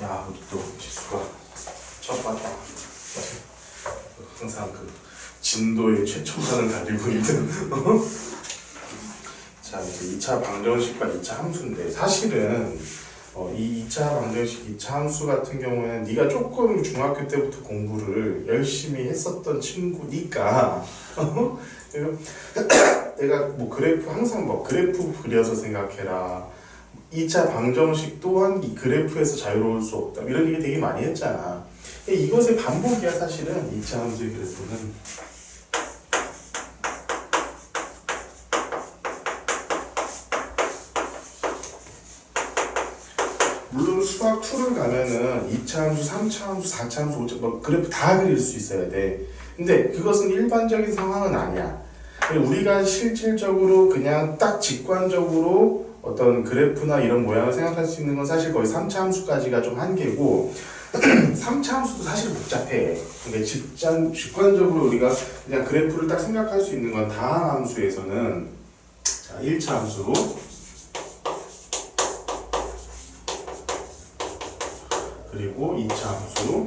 야, 우리 또 지수가 첫 봤다. 항상 그 진도의 최첨단을 가지고 있는. 자, 이제 2차 방정식과 2차 함수인데 사실은 이 2차 방정식, 2차 함수 같은 경우에는 네가 조금 중학교 때부터 공부를 열심히 했었던 친구니까 내가 뭐 그래프 항상 뭐 그래프 그려서 생각해라. 2차 방정식 또한 이 그래프에서 자유로울 수 없다. 이런 얘기 되게 많이 했잖아. 이것의 반복이야 사실은 2차 함수의 그래프는. 물론 수학 2를 가면은 2차 함수, 3차 함수, 4차 함수, 5차 뭐 그래프 다 그릴 수 있어야 돼. 근데 그것은 일반적인 상황은 아니야. 우리가 실질적으로 그냥 딱 직관적으로 어떤 그래프나 이런 모양을 생각할 수 있는 건 사실 거의 3차 함수까지가 좀 한계고 3차 함수도 사실 복잡해. 근데 직관적으로 우리가 그냥 그래프를 딱 생각할 수 있는 건 다항 함수에서는 자, 1차 함수 그리고 2차 함수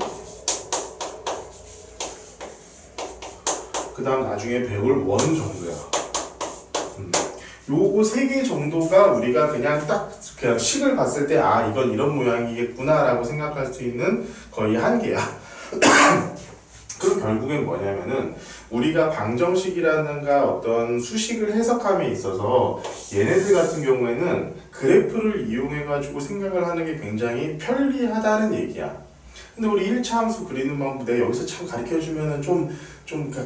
그 다음 나중에 배울 원 정도야. 요거 3개 정도가 우리가 그냥 식을 봤을 때 아 이건 이런 모양이겠구나 라고 생각할 수 있는 거의 한계야. 그럼 결국엔 뭐냐면은 우리가 방정식이라든가 어떤 수식을 해석함에 있어서 얘네들 같은 경우에는 그래프를 이용해 가지고 생각을 하는 게 굉장히 편리하다는 얘기야. 근데 우리 1차 함수 그리는 방법 내가 여기서 참 가르쳐주면은 좀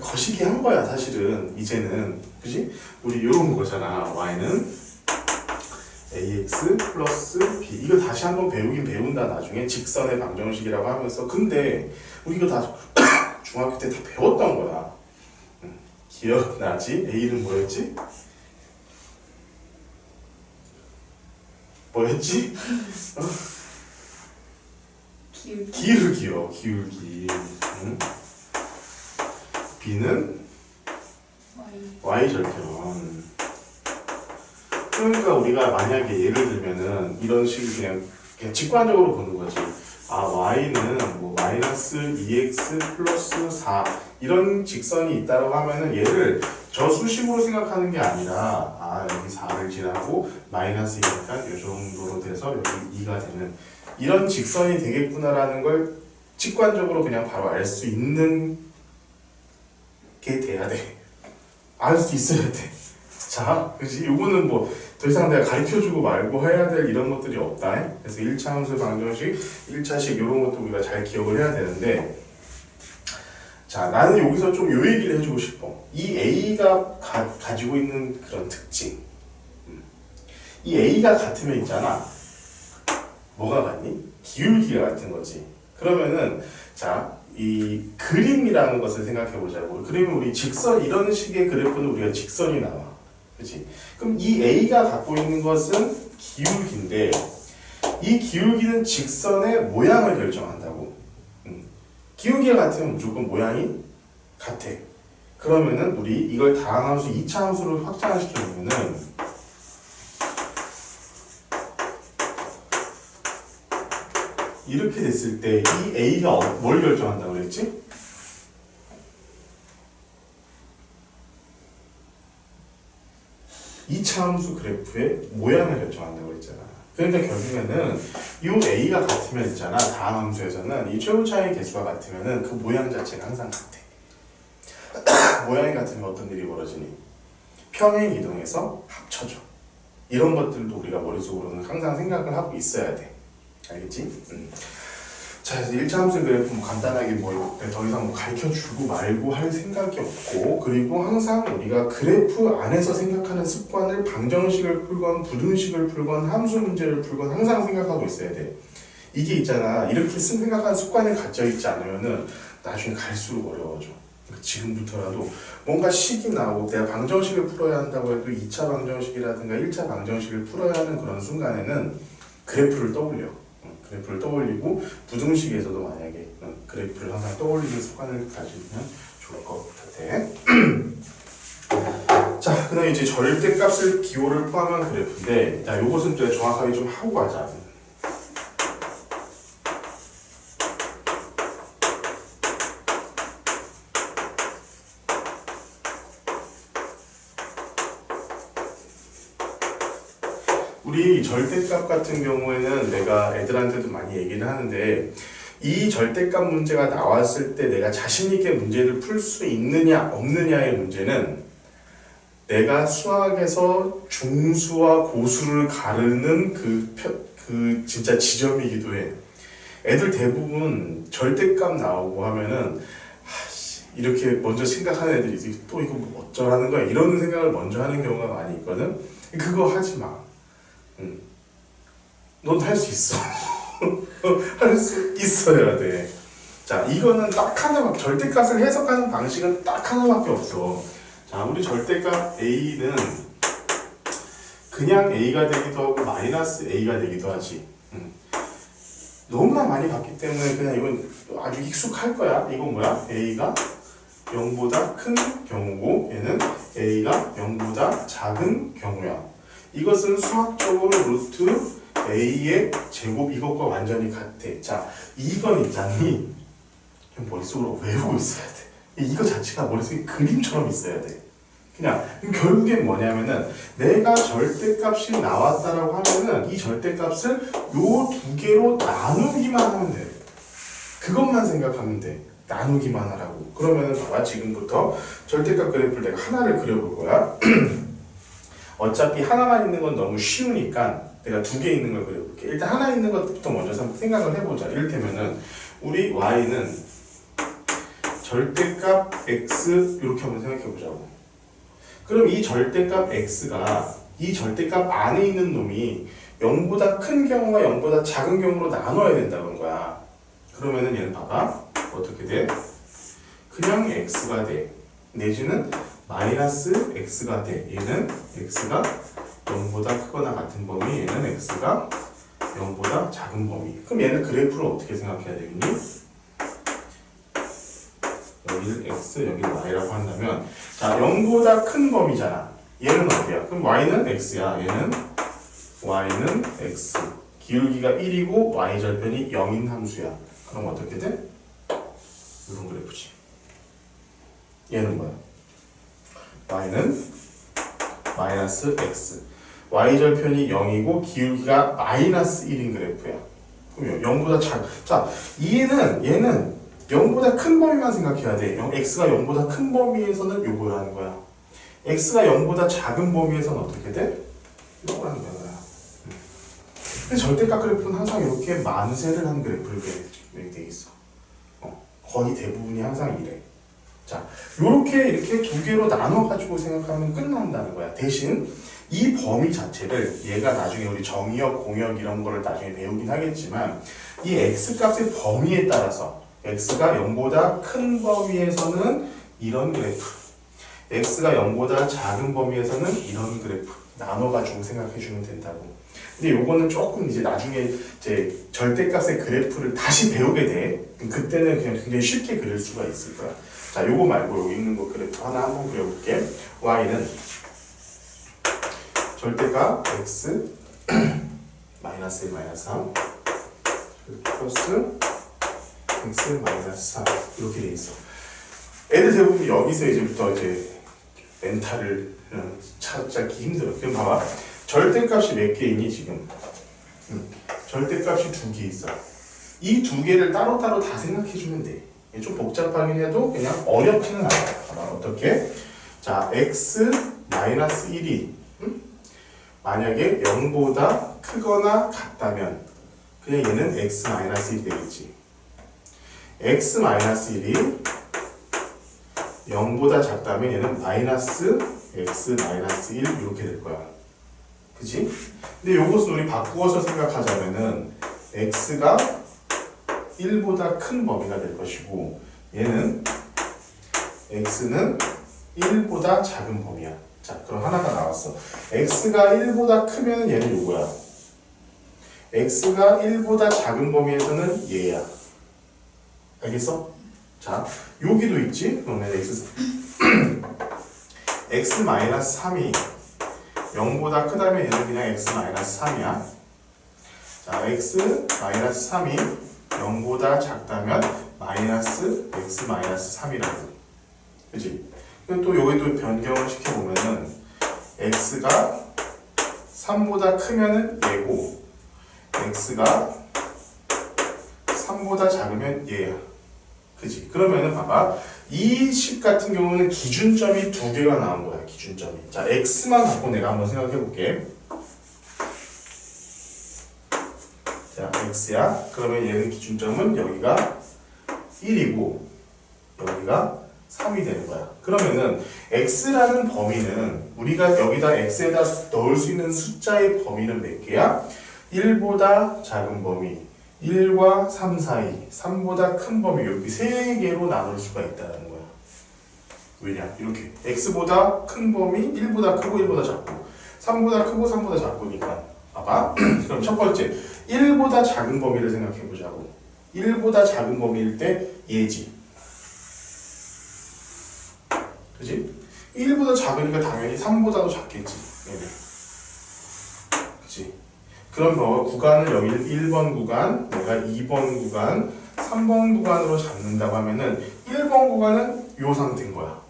거시기 한 거야 사실은 이제는. 그지? 우리 이런 거잖아. y는 ax 플러스 b. 이거 다시 한번 배우긴 배운다 나중에 직선의 방정식이라고 하면서. 근데 우리 이거 다 중학교 때 다 배웠던 거야. 기억나지? a는 뭐였지? 뭐였지? 기울기. b는 y절편. 그러니까 우리가 만약에 예를 들면은 이런 식으로 그냥 직관적으로 보는 거지. 아 y는 뭐 마이너스 2x 플러스 4 이런 직선이 있다고 하면은 얘를 저 수식으로 생각하는 게 아니라 아 여기 4를 지나고 마이너스이니까 이 정도로 돼서 여기 2가 되는 이런 직선이 되겠구나라는 걸 직관적으로 그냥 바로 알 수 있는 게 돼야 돼. 알 수 있어야 돼. 자, 그렇지? 요거는 뭐 더 이상 내가 가르쳐주고 말고 해야 될 이런 것들이 없다. 그래서 1차 함수 방정식, 1차식 이런 것도 우리가 잘 기억을 해야 되는데 자, 나는 여기서 좀 요 얘기를 해주고 싶어. 이 A가 가지고 있는 그런 특징. 이 A가 같으면 있잖아. 뭐가 같니? 기울기가 같은 거지. 그러면은 자, 이 그림이라는 것을 생각해 보자고. 그러면 우리 직선 이런 식의 그래프는 우리가 직선이 나와. 그치? 그럼 이 A가 갖고 있는 것은 기울기인데 이 기울기는 직선의 모양을 결정한다고. 기울기가 같으면 무조건 모양이 같아. 그러면은 우리 이걸 다항함수 2차 함수로 확장을 시켜보면은 이렇게 됐을 때 이 A가 뭘 결정한다고 그랬지? 이 2차 함수 그래프의 모양을 결정한다고 그랬잖아. 그러니까 결국에는 이 A가 같으면 있잖아. 다항 함수에서는 이 최고차의 개수가 같으면은 그 모양 자체가 항상 같아. 모양이 같으면 어떤 일이 벌어지니? 평행 이동해서 합쳐져. 이런 것들도 우리가 머릿속으로는 항상 생각을 하고 있어야 돼. 알겠지? 자, 그래서 1차 함수 그래프 뭐 간단하게 뭐 더 이상 뭐 가르쳐주고 말고 할 생각이 없고, 그리고 항상 우리가 그래프 안에서 생각하는 습관을 방정식을 풀건 부등식을 풀건 함수 문제를 풀건 항상 생각하고 있어야 돼. 이게 있잖아. 이렇게 생각하는 습관이 갖춰 있지 않으면은 나중에 갈수록 어려워져. 그러니까 지금부터라도 뭔가 식이 나오고 내가 방정식을 풀어야 한다고 해도 2차 방정식이라든가 1차 방정식을 풀어야 하는 그런 순간에는 그래프를 떠올려. 그래프를 떠올리고 부등식에서도 만약에 그래프를 항상 떠올리는 습관을 가지면 좋을 것 같아. 자, 그 다음에 이제 절대값을 기호를 포함한 그래프인데, 자, 요것은 좀 정확하게 좀 하고 가자. 우리 절대값 같은 경우에는 내가 애들한테도 많이 얘기를 하는데 이 절대값 문제가 나왔을 때 내가 자신 있게 문제를 풀 수 있느냐 없느냐의 문제는 내가 수학에서 중수와 고수를 가르는 그 진짜 지점이기도 해. 애들 대부분 절대값 나오고 하면은 이렇게 먼저 생각하는 애들이 또 이거 뭐 어쩌라는 거야 이런 생각을 먼저 하는 경우가 많이 있거든. 그거 하지 마. 넌 할 수 있어. 할 수 있어야 돼. 자, 이거는 딱 하나밖에, 절대값을 해석하는 방식은 딱 하나밖에 없어. 자, 우리 절대값 A는 그냥 A가 되기도 하고 마이너스 A가 되기도 하지. 너무나 많이 봤기 때문에 그냥 이건 아주 익숙할 거야. 이건 뭐야? A가 0보다 큰 경우고 얘는 A가 0보다 작은 경우야. 이것은 수학적으로 루트 A의 제곱 이것과 완전히 같아. 자, 이건 있잖니 머릿속으로 외우고 있어야 돼. 이거 자체가 머릿속에 그림처럼 있어야 돼. 그냥 결국엔 뭐냐면은 내가 절대값이 나왔다라고 하면은 이 절대값을 요 두 개로 나누기만 하면 돼. 그것만 생각하면 돼. 나누기만 하라고. 그러면은 봐봐, 지금부터 절대값 그래프를 내가 하나를 그려볼 거야. 어차피 하나만 있는 건 너무 쉬우니까 내가 두 개 있는 걸 그려볼게. 일단 하나 있는 것부터 먼저 생각을 해보자. 이를테면은 우리 y는 절대값 x 이렇게 한번 생각해보자고. 그럼 이 절대값 x가 이 절대값 안에 있는 놈이 0보다 큰 경우와 0보다 작은 경우로 나눠야 된다는 거야. 그러면은 얘는 봐봐. 어떻게 돼? 그냥 x가 돼. 내지는 마이너스 x가 돼. 얘는 x가 0보다 크거나 같은 범위, 얘는 x가 0보다 작은 범위. 그럼 얘는 그래프를 어떻게 생각해야 되겠니? 여기를 x, 여기를 y라고 한다면 자, 0보다 큰 범위잖아. 얘는 어디야? 그럼 y는 x야. 얘는 y는 x. 기울기가 1이고 y절편이 0인 함수야. 그럼 어떻게 돼? 이런 그래프지. 얘는 뭐야? y는 마이너스 x. y절편이 0이고 기울기가 마이너스 1인 그래프야. 그럼 0보다 자, 얘는 0보다 큰 범위만 생각해야 돼. x가 0보다 큰 범위에서는 요거라는 거야. x가 0보다 작은 범위에서는 어떻게 돼? 이거라는 거야. 근데 절대값 그래프는 항상 이렇게 만세를 한 그래프를 그리게 돼 있어. 거의 대부분이 항상 이래. 자, 이렇게 두 개로 나눠가지고 생각하면 끝난다는 거야. 대신 이 범위 자체를 얘가 나중에 우리 정의역, 공역 이런 거를 나중에 배우긴 하겠지만 이 x값의 범위에 따라서 x가 0보다 큰 범위에서는 이런 그래프, x가 0보다 작은 범위에서는 이런 그래프 나눠가지고 생각해주면 된다고. 근데 요거는 조금 이제 나중에 이제 절대값의 그래프를 다시 배우게 돼. 그때는 그냥 굉장히 쉽게 그릴 수가 있을 거야. 자, 요거 말고 여기 있는 거 그래프 하나 한번 그려볼게. y는 절대값 x 마이너스 1 마이너스 3 플러스 x 마이너스 3 이렇게 돼 있어. 애들 대부분 여기서 이제부터 이제 멘탈을 찾기 힘들어. 그럼 봐봐. 절대값이 몇 개 있니 지금? 절대값이 두 개 있어. 이 두 개를 따로따로 다 생각해주면 돼. 좀 복잡하긴 해도 그냥 어렵지는 않아. 봐봐 어떻게? 자, x 마이너스 1이 만약에 0보다 크거나 같다면 그냥 얘는 x 마이너스 1이 되겠지. x 마이너스 1이 0보다 작다면 얘는 마이너스 x 마이너스 1 이렇게 될 거야. 그치? 근데 요것은 우리 바꾸어서 생각하자면은 x가 1보다 큰 범위가 될 것이고 얘는 x는 1보다 작은 범위야. 자, 그럼 하나가 나왔어. x가 1보다 크면 얘는 요거야. x가 1보다 작은 범위에서는 얘야. 알겠어? 자, 여기도 있지? 그러면 x 마이너스 3이 0보다 크다면 얘는 그냥 x 마이너스 3이야. 자, x 마이너스 3이 0보다 작다면 마이너스 x 마이너스 3이라고. 그치? 또 여기도 변경을 시켜보면은 x가 3보다 크면은 얘고 x가 3보다 작으면 얘야. 그지? 그러면은 봐봐. 이 식 같은 경우는 기준점이 두 개가 나온 거야. 기준점이. 자, x만 갖고 내가 한번 생각해 볼게. 자, x야. 그러면 얘는 기준점은 여기가 1이고 여기가 3이 되는 거야. 그러면은 x라는 범위는 우리가 여기다 x에다 넣을 수 있는 숫자의 범위는 몇 개야? 1보다 작은 범위, 1과 3 사이, 3보다 큰 범위 이렇게 세 개로 나눌 수가 있다는 거야. 왜냐? 이렇게 x보다 큰 범위, 1보다 크고 1보다 작고 3보다 크고 3보다 작고니까 봐봐. 그럼 첫 번째 1보다 작은 범위를 생각해 보자고. 1보다 작은 범위일 때 얘지. 그지? 1보다 작으니까 당연히 3보다도 작겠지. 얘는. 그지? 그럼 너 구간을 여기 1번 구간, 내가 2번 구간, 3번 구간으로 잡는다고 하면은 1번 구간은 요 상태인 거야.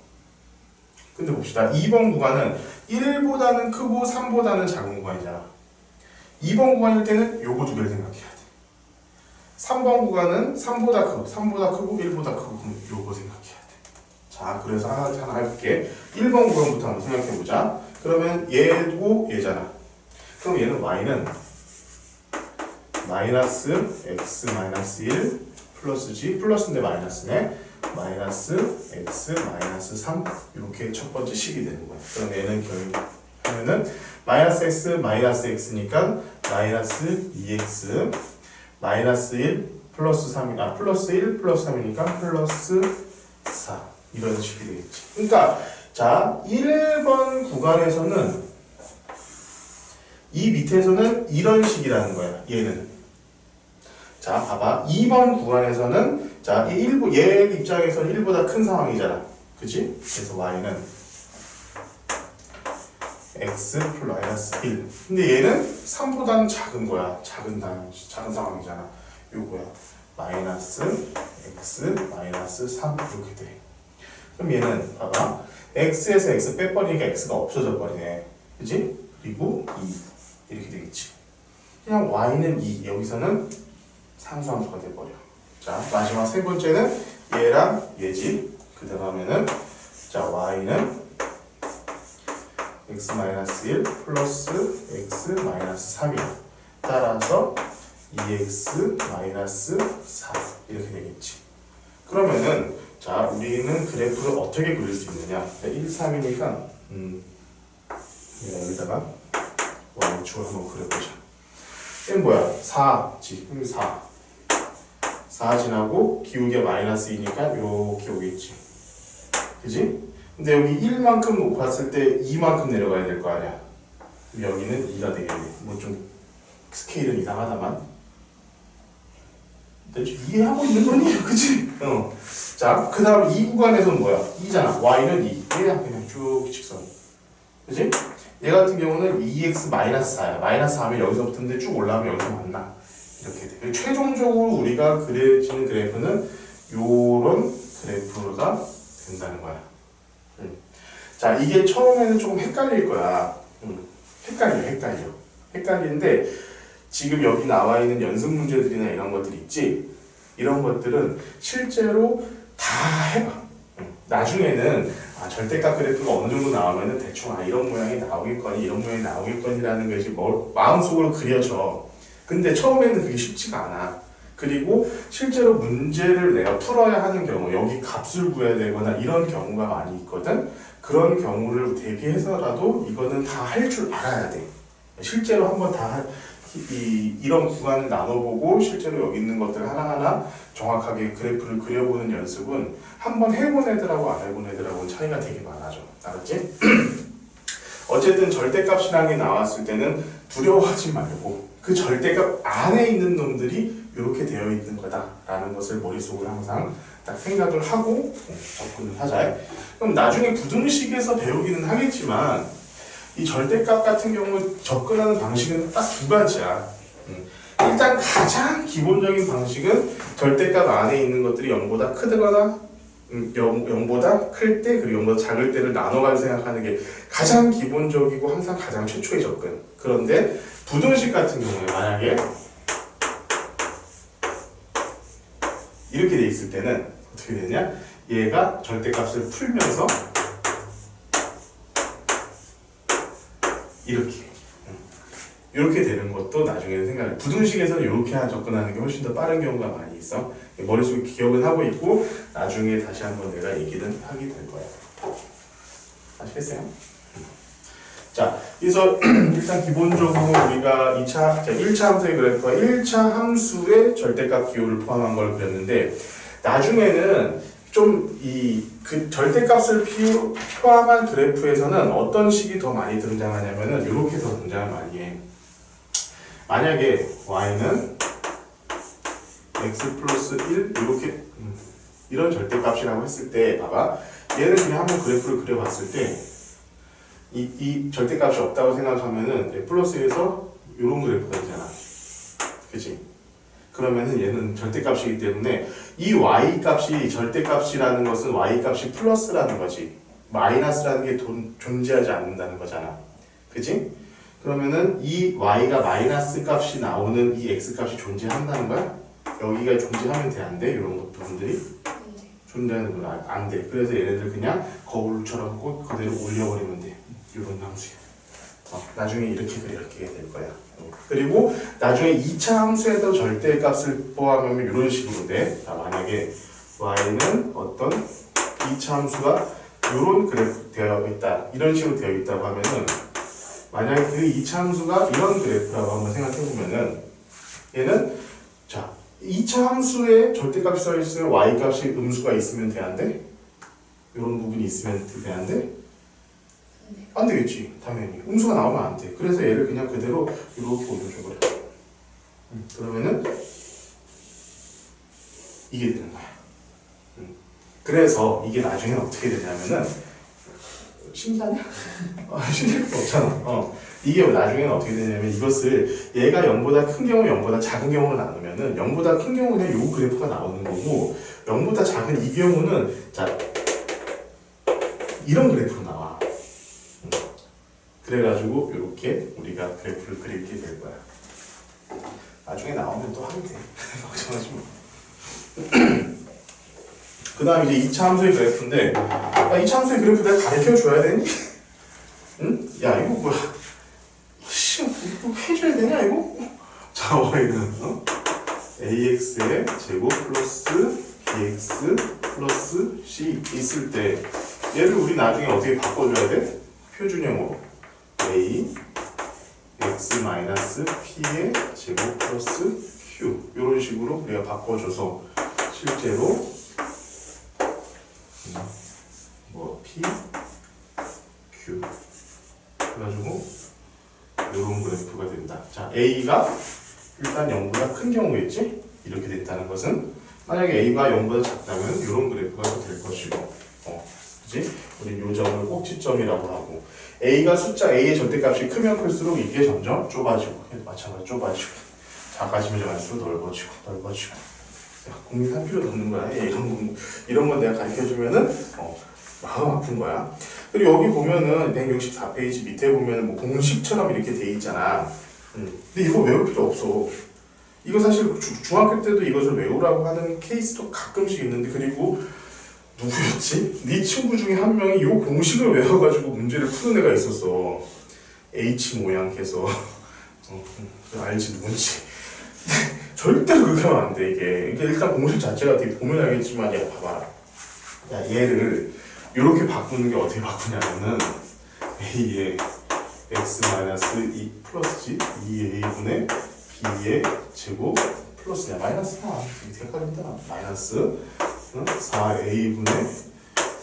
근데 봅시다. 2번 구간은 1보다는 크고 3보다는 작은 구간이잖아. 2번 구간일 때는 요거 두 개를 생각해야 돼. 3번 구간은 3보다 크고 1보다 크고 그럼 요거 생각해야 돼. 자, 그래서 하나 해볼게. 1번 구간부터 한번 생각해보자. 그러면 얘고 얘잖아. 그럼 얘는 y는 마이너스 x 마이너스 1 플러스 g 플러스인데 마이너스네. 마이너스 x 마이너스 3 이렇게 첫 번째 식이 되는 거야. 그럼 얘는 결국하면은 마이너스 x 마이너스 x니까 마이너스 2x 마이너스 1 플러스 3이 플러스 1 플러스 3이니까 플러스 4 이런 식이 되겠지. 그러니까 자 1번 구간에서는 이 밑에서는 이런 식이라는 거야. 얘는 자 봐봐 2번 구간에서는 자 얘 입장에서는 1보다 큰 상황이잖아. 그치? 그래서 y는 x 플러스 1 근데 얘는 3보다는 작은 거야. 작은 상황이잖아. 요거야. 마이너스 x 마이너스 3 이렇게 돼. 그럼 얘는 봐봐 x에서 x 빼버리니까 x가 없어져 버리네. 그치? 그리고 2 이렇게 되겠지. 그냥 y는 2 여기서는 상수함수가 돼버려. 자 마지막 세 번째는 얘랑 얘지. 그 다음에는 자 y는 x-1 플러스 x-3이야. 따라서 2x-4 이렇게 되겠지. 그러면은 자 우리는 그래프를 어떻게 그릴 수 있느냐. 1, 3이니까 여기다가 y축을 한번 그려보자. 얘는 뭐야? 4지. 4 지나고 기울기가 마이너스 2니까 이렇게 오겠지. 그지? 근데 여기 1만큼 높았을 때 2만큼 내려가야 될 거 아니야. 여기는 2가 되겠네. 뭐 좀 스케일은 이상하다만 대충 이해하고 있는 거니? 그치? 자, 그 다음 이 구간에서는 뭐야? 2잖아. y는 2. 그냥 쭉 직선. 그치? 얘 같은 경우는 2x-4야. 마이너스 4면 여기서 붙는데 쭉 올라가면 여기서 만나. 이렇게 돼. 최종적으로 우리가 그려지는 그래프는 요런 그래프가 된다는 거야. 자, 이게 처음에는 조금 헷갈릴 거야. 헷갈리는데 지금 여기 나와 있는 연습 문제들이나 이런 것들 있지? 이런 것들은 실제로 다 해봐. 나중에는 절대값 그래프가 어느 정도 나오면은 대충 이런 모양이 나오겠거니 이런 모양이 나오겠거니라는 것이 마음속으로 그려져. 근데 처음에는 그게 쉽지가 않아. 그리고 실제로 문제를 내가 풀어야 하는 경우 여기 값을 구해야 되거나 이런 경우가 많이 있거든. 그런 경우를 대비해서라도 이거는 다 할 줄 알아야 돼. 실제로 한번 다 이런 구간을 나눠보고 실제로 여기 있는 것들 하나하나 정확하게 그래프를 그려보는 연습은 한번 해본 애들하고 안 해본 애들하고는 차이가 되게 많아져. 알았지? 어쨌든 절대값이라는 게 나왔을 때는 두려워하지 말고 그 절대값 안에 있는 놈들이 이렇게 되어 있는 거다라는 것을 머릿속으로 항상 딱 생각을 하고 접근을 하자. 그럼 나중에 부등식에서 배우기는 하겠지만 이 절대값 같은 경우 접근하는 방식은 딱 두 가지야. 일단 가장 기본적인 방식은 절대값 안에 있는 것들이 0보다 크거나 0보다 클 때 그리고 0보다 작을 때를 나눠가지고 생각하는 게 가장 기본적이고 항상 가장 최초의 접근. 그런데 부등식 같은 경우에 만약에 이렇게 돼 있을 때는 어떻게 되냐? 얘가 절대값을 풀면서 이렇게 되는 것도 나중에는 생각해. 부등식에서는 이렇게 접근하는 게 훨씬 더 빠른 경우가 많이 있어. 머릿속에 기억은 하고 있고 나중에 다시 한번 내가 얘기는 하게 될 거야. 아시겠어요? 자, 그래서 일단 기본적으로 우리가 1차 함수의 그래프와 1차 함수의 절대값 기호를 포함한 걸 그렸는데 나중에는 좀 그 절대값을 포함한 그래프에서는 어떤 식이 더 많이 등장하냐면은 이렇게 더 등장을 많이 해. 만약에 y는 x 플러스 1 이렇게 이런 절대값이라고 했을 때 봐봐. 얘를 그냥 한번 그래프를 그려봤을 때 이 절대값이 없다고 생각하면은 플러스에서 이런 그래프가 되잖아. 그치? 그러면은 얘는 절대값이기 때문에 이 y 값이 절대값이라는 것은 y 값이 플러스라는 거지. 마이너스라는 게 존재하지 않는다는 거잖아. 그치? 그러면은 이 y가 마이너스 값이 나오는 이 x 값이 존재한다는 거야? 여기가 존재하면 돼? 안 돼? 이런 부분들이? 존재하는 건 안 돼. 그래서 얘네들 그냥 거울처럼 꼭 그대로 올려버리면 돼. 이런 함수야. 나중에 이렇게 될 거야. 그리고 나중에 2차 함수에도 절대값을 포함하면 이런 식으로 돼. 자, 만약에 y는 어떤 2차 함수가 이런 그래프 되어 있다. 이런 식으로 되어 있다고 하면은 만약에 그 2차 함수가 이런 그래프라고 한번 생각해 보면은 얘는 자 2차 함수에 절대값이 써 있으면 y값이 음수가 있으면 돼? 안 돼? 이런 부분이 있으면 돼? 안 돼? 안 되겠지, 당연히. 음수가 나오면 안 돼. 그래서 얘를 그냥 그대로 이렇게 올려줘 버려. 그러면은 이게 되는 거야. 그래서 이게 나중에 어떻게 되냐면은 신기하냐? 신기할 거 없잖아. 이게 나중에는 어떻게 되냐면 이것을 얘가 0보다 큰 경우, 0보다 작은 경우로 나누면은 0보다 큰 경우는 요 그래프가 나오는 거고 0보다 작은 이 경우는 자 이런 그래프로 나와. 그래가지고 이렇게 우리가 그래프를 그리게 될 거야. 나중에 나오면 또 하면 돼. 걱정하지 마. 그 다음 이제 2차 함수의 그래프인데, 야, 2차 함수의 그래프 내가 가르쳐 줘야 되니? 응? 야, 이거 뭐야? 씨, 이거 해줘야 되냐, 이거? 자, y는 ax의 제곱 플러스 bx 플러스 c 있을 때, 얘를 우리 나중에 어떻게 바꿔줘야 돼? 표준형으로. a x 마이너스 p의 제곱 플러스 q 이런 식으로 우리가 바꿔줘서 실제로 뭐 p q 그래가지고 이런 그래프가 된다. 자 a가 일단 0보다 큰 경우겠지? 이렇게 된다는 것은 만약에 a가 0보다 작다면 이런 그래프가 될 것이고 그치? 우리 이 점을 꼭지점이라고 하고 a가 숫자 a의 절대값이 크면 클수록 이게 점점 좁아지고 마찬가지로 좁아지고 작아지면 갈수록 넓어지고 공략할 필요도 없는 거야. 이런 건 내가 가르쳐주면은 마음 아픈 거야. 그리고 여기 보면은 164페이지 밑에 보면은 뭐 공식처럼 이렇게 돼 있잖아. 근데 이거 외울 필요 없어. 이거 사실 중학교 때도 이것을 외우라고 하는 케이스도 가끔씩 있는데 그리고 누구였지? 네 친구 중에 한 명이 이 공식을 외워가지고 문제를 푸는 애가 있었어. H 모양 해서 알지 누군지. 절대로 그렇게 하면 안 돼 이게. 일단 공식 자체가 되게 보면 알겠지만 야 봐봐라. 야 얘를 이렇게 바꾸는 게 어떻게 바꾸냐면은 A의 x-2 플러스지 2A분의 B의 제곱 플러스냐 마이너스야. 이게 헷갈린다. 마이너스 4A분의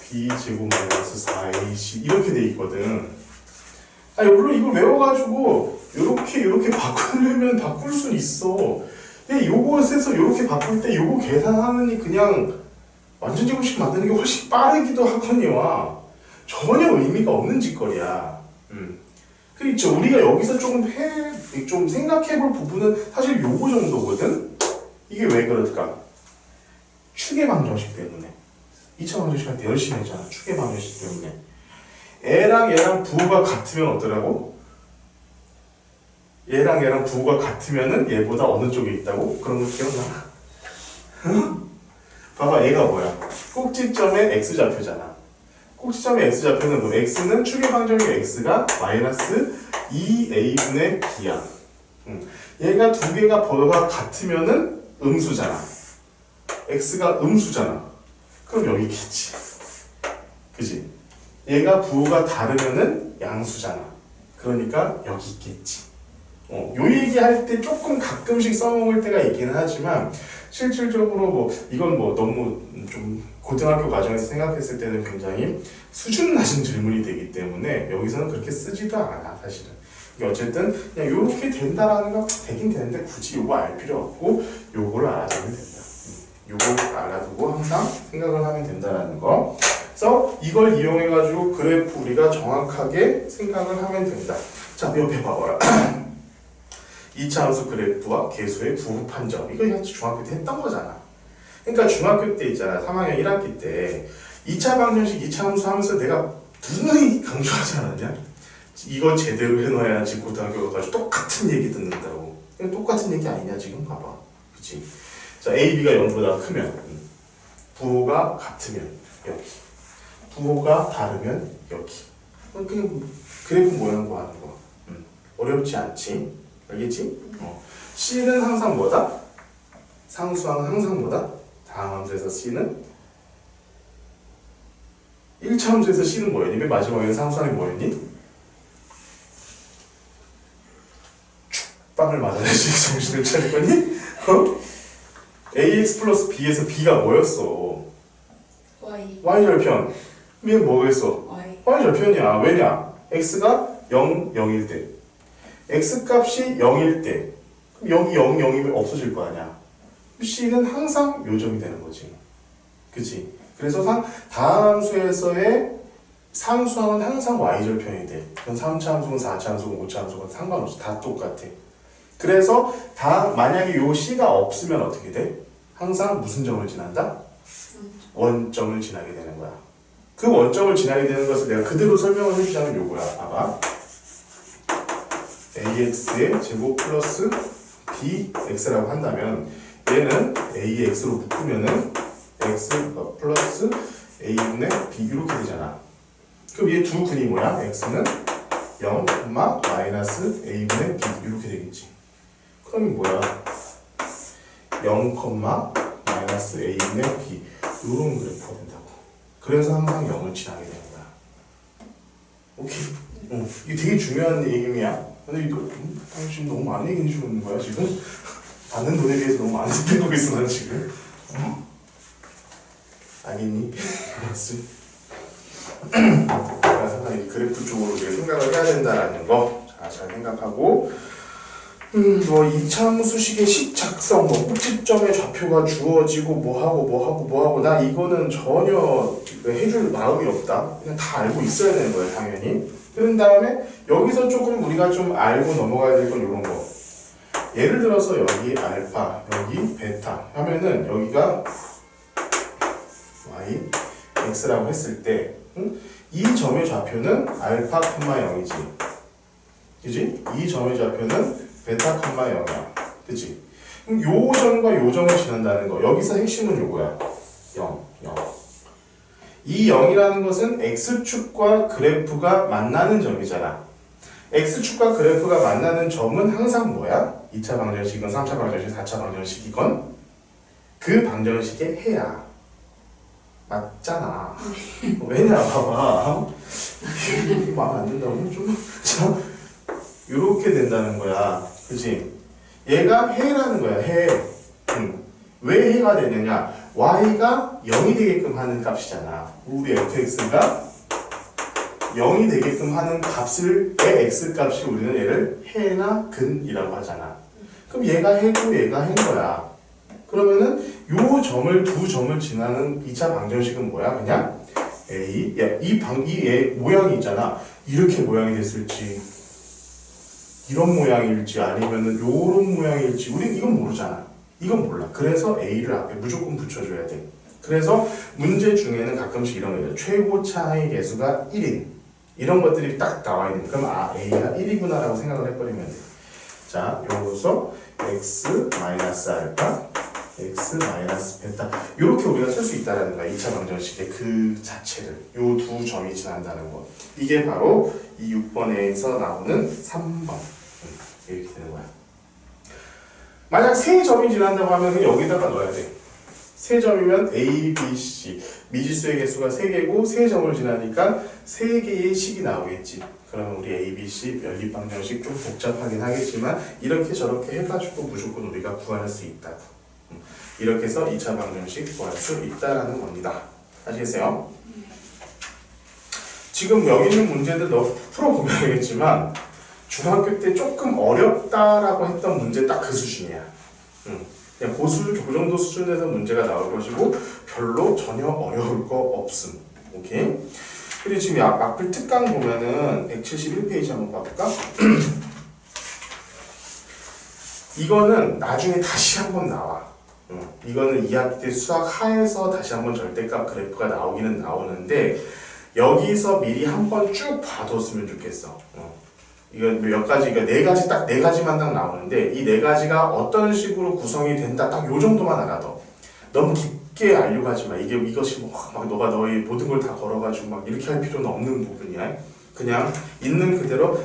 B제곱 마이너스 4AC 이렇게 돼 있거든. 아니 물론 이걸 외워가지고 이렇게 바꾸려면 바꿀 수는 있어. 근데 요것에서 이렇게 바꿀 때 요거 계산하느니 그냥 완전 제곱식 만드는 게 훨씬 빠르기도 하거니와 전혀 의미가 없는 짓거리야. 그렇죠. 우리가 여기서 좀 생각해볼 부분은 사실 요거 정도거든. 이게 왜 그럴까? 추계 방정식 때문에. 2차 방정식 할 때 열심히 했잖아. 추계 방정식 때문에. 얘랑 얘랑 부호가 같으면 어떠라고? 얘랑 얘랑 부호가 같으면은 얘보다 어느 쪽에 있다고? 그런 거 기억나? 봐봐, 얘가 뭐야? 꼭지점에 x좌표잖아. 꼭지점의 x좌표는 뭐 x는 추계 방정식 x가 마이너스 2a분의 b야. 얘가 두 개가 번호가 같으면은 음수잖아. x가 음수잖아. 그럼 여기 있겠지. 그지? 얘가 부호가 다르면은 양수잖아. 그러니까 여기 있겠지. 요 얘기할 때 조금 가끔씩 써먹을 때가 있기는 하지만 실질적으로 뭐 이건 뭐 너무 좀 고등학교 과정에서 생각했을 때는 굉장히 수준 낮은 질문이 되기 때문에 여기서는 그렇게 쓰지도 않아 사실은. 어쨌든 그냥 요렇게 된다라는 거 되긴 되는데 굳이 요거 알 필요 없고 요거를 알아두면 된다. 요거 알아두고 항상 생각을 하면 된다라는 거. 그래서 이걸 이용해 가지고 그래프 우리가 정확하게 생각을 하면 된다. 자, 옆에 봐봐라. 2차 함수 그래프와 계수의 부호 판정. 이거 중학교 때 했던 거잖아. 그러니까 중학교 때 있잖아. 3학년 1학기 때 2차 방정식, 2차 함수 하면서 내가 분명히 강조하지 않았냐? 이거 제대로 해놔야지 고등학교 가가지고 똑같은 얘기 듣는다고. 똑같은 얘기 아니냐 지금 봐봐. 그치? 자, A, B가 0보다 크면 부호가 같으면 여기, 부호가 다르면 여기. 그냥 그래프 모양 구하는 거. 어렵지 않지? 알겠지? C는 항상 뭐다? 상수항은 항상 뭐다? 다음 함수에서 C는 1차 함수에서 C는 뭐였니? 맨 마지막에 상수항이 뭐였니? 빵을 맞아야지 정신을 차릴 거니? AX 플러스 B에서 B가 뭐였어? Y. Y절편. 얘는 뭐겠어? Y. Y절편이야. 왜냐? X가 0, 0일 때. X값이 0일 때. 그럼 여기 0, 0이면 없어질 거 아니야. C는 항상 요점이 되는 거지. 그치? 그래서 다음 함수에서의 상수항은 항상 Y절편이 돼. 그건 3차 함수건 4차 함수건 5차 함수건 상관없어. 다 똑같아. 그래서 만약에 요 C가 없으면 어떻게 돼? 항상 무슨 점을 지난다? 원점을 지나게 되는 거야. 그 원점을 지나게 되는 것을 내가 그대로 설명을 해주자면 요거야. 봐봐. AX의 제곱 플러스 BX라고 한다면 얘는 AX로 묶으면은 X 플러스 A분의 B 이렇게 되잖아. 그럼 얘 두 근이 뭐야? X는 0, 마이너스 A분의 B 이렇게 되겠지. 그럼 뭐야? 0, 마이너스 A분의 B 이런 그래프가 된다고. 그래서 항상 0을 지나게 되는 거야. 오케이? 이게 되게 중요한 얘기야. 근데 이거 당신 너무 많이 얘기해 주는 거야 지금? 받는 돈에 비해서 너무 많이 생각하고 있어 난 지금. 아니니? 알았지? 내가 상당히 그래프 쪽으로 우리가 생각을 해야 된다라는 거. 자, 잘 생각하고. 뭐 2차 함수식의 식 작성, 뭐 꼭지점의 좌표가 주어지고 뭐하고 나 이거는 전혀 해줄 마음이 없다. 그냥 다 알고 있어야 되는 거예요, 당연히. 그런 다음에 여기서 조금 우리가 좀 알고 넘어가야 될 건 이런 거. 예를 들어서 여기 알파, 여기 베타 하면은 여기가 y, x라고 했을 때 이 점의 좌표는 알파, 0이지. 그지? 이 점의 좌표는 베타, 0이야. 그치? 그럼 요 점과 요 점을 지난다는 거. 여기서 핵심은 요거야. 0, 0. 이 0이라는 것은 x축과 그래프가 만나는 점이잖아. x축과 그래프가 만나는 점은 항상 뭐야? 2차 방정식이건 3차 방정식, 4차 방정식이건 그 방정식의 해야. 맞잖아. 왜냐, 봐봐. 마음에 안 든다고? 좀, 자, 요렇게 된다는 거야. 그치? 얘가 해라는 거야, 해. 왜 해가 되느냐? y가 0이 되게끔 하는 값이잖아. 우리 fx가 0이 되게끔 하는 값을, 의 x값이 우리는 얘를 해나 근이라고 하잖아. 그럼 얘가 해고 얘가 해인 거야. 그러면은 요 점을, 두 점을 지나는 2차 방정식은 뭐야? 그냥 a, 야, 이 모양이 있잖아. 이렇게 모양이 됐을지, 이런 모양일지, 아니면은 요런 모양일지, 우린 이건 모르잖아. 이건 몰라. 그래서 a를 앞에 무조건 붙여줘야 돼. 그래서 문제 중에는 가끔씩 이런 거예요. 최고차의 개수가 1인 이런 것들이 딱 나와 있는. 그럼 A가 1이구나라고 생각을 해버리면 돼. 자, 여기서 x 마이너스 알파, x 마이너스 베타 이렇게 우리가 쓸 수 있다는 거야. 2차 방정식의 그 자체를 요 두 점이 지난다는 거. 이게 바로 이 6번에서 나오는 3번 이렇게 되는 거야. 만약 세 점이 지난다고 하면 여기다가 넣어야 돼. 세 점이면 A, B, C 미지수의 개수가 3개고 세 점을 지나니까 3개의 식이 나오겠지. 그러면 우리 A, B, C 연립방정식 좀 복잡하긴 하겠지만 이렇게 저렇게 해가지고 무조건 우리가 구할 수 있다고. 이렇게 해서 2차 방정식 구할 수 있다라는 겁니다. 아시겠어요? 지금 여기 있는 문제들 너 풀어보면 알겠지만 중학교 때 조금 어렵다라고 했던 문제 딱 그 수준이야. 그냥 그 정도 수준에서 문제가 나올 것이고 별로 전혀 어려울 거 없음. 오케이? 그리고 지금 앞을 특강 보면은 171페이지 한번 봐볼까? 이거는 나중에 다시 한번 나와. 이거는 2학기 때 수학 하에서 다시 한번 절대값 그래프가 나오기는 나오는데 여기서 미리 한번 쭉 봐뒀으면 좋겠어. 이거 몇 가지, 그러니까 네 가지만 딱 나오는데 이 네 가지가 어떤 식으로 구성이 된다 딱 요 정도만 알아둬. 너무 깊게 알려고 하지 마. 이것이 막 너가 너의 모든 걸 다 걸어가지고 막 이렇게 할 필요는 없는 부분이야. 그냥 있는 그대로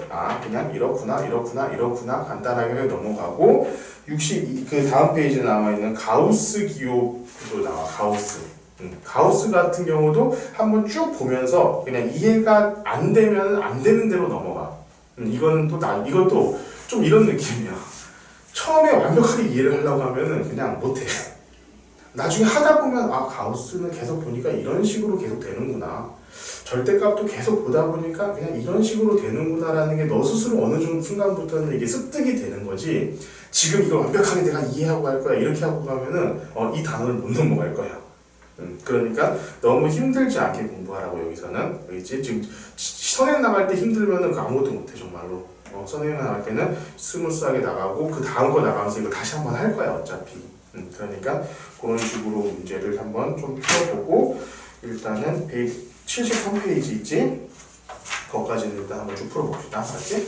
그냥 이렇구나 간단하게 넘어가고 62, 그 다음 페이지에 나와 있는 가우스 기호도 나와. 가우스 같은 경우도 한번 쭉 보면서 그냥 이해가 안 되면 안 되는 대로 넘어가. 이것도 좀 이런 느낌이야. 처음에 완벽하게 이해를 하려고 하면은 그냥 못해. 나중에 하다 보면 가우스는 계속 보니까 이런 식으로 계속 되는구나. 절대값도 계속 보다 보니까 그냥 이런 식으로 되는구나라는 게 너 스스로 어느 정도 순간부터는 이게 습득이 되는 거지. 지금 이걸 완벽하게 내가 이해하고 할 거야 이렇게 하고 가면은 이 단어를 못 넘어갈 거야. 그러니까 너무 힘들지 않게 공부하라고 여기서는. 알겠지? 지금 선행 나갈 때 힘들면은 아무것도 못해 정말로. 선행 나갈 때는 스무스하게 나가고 그 다음 거 나가면서 이거 다시 한번 할 거야 어차피. 그러니까 그런 식으로 문제를 한번 좀 풀어보고 일단은 173페이지 있지? 거기까지는 일단 한번 쭉 풀어봅시다. 알았지?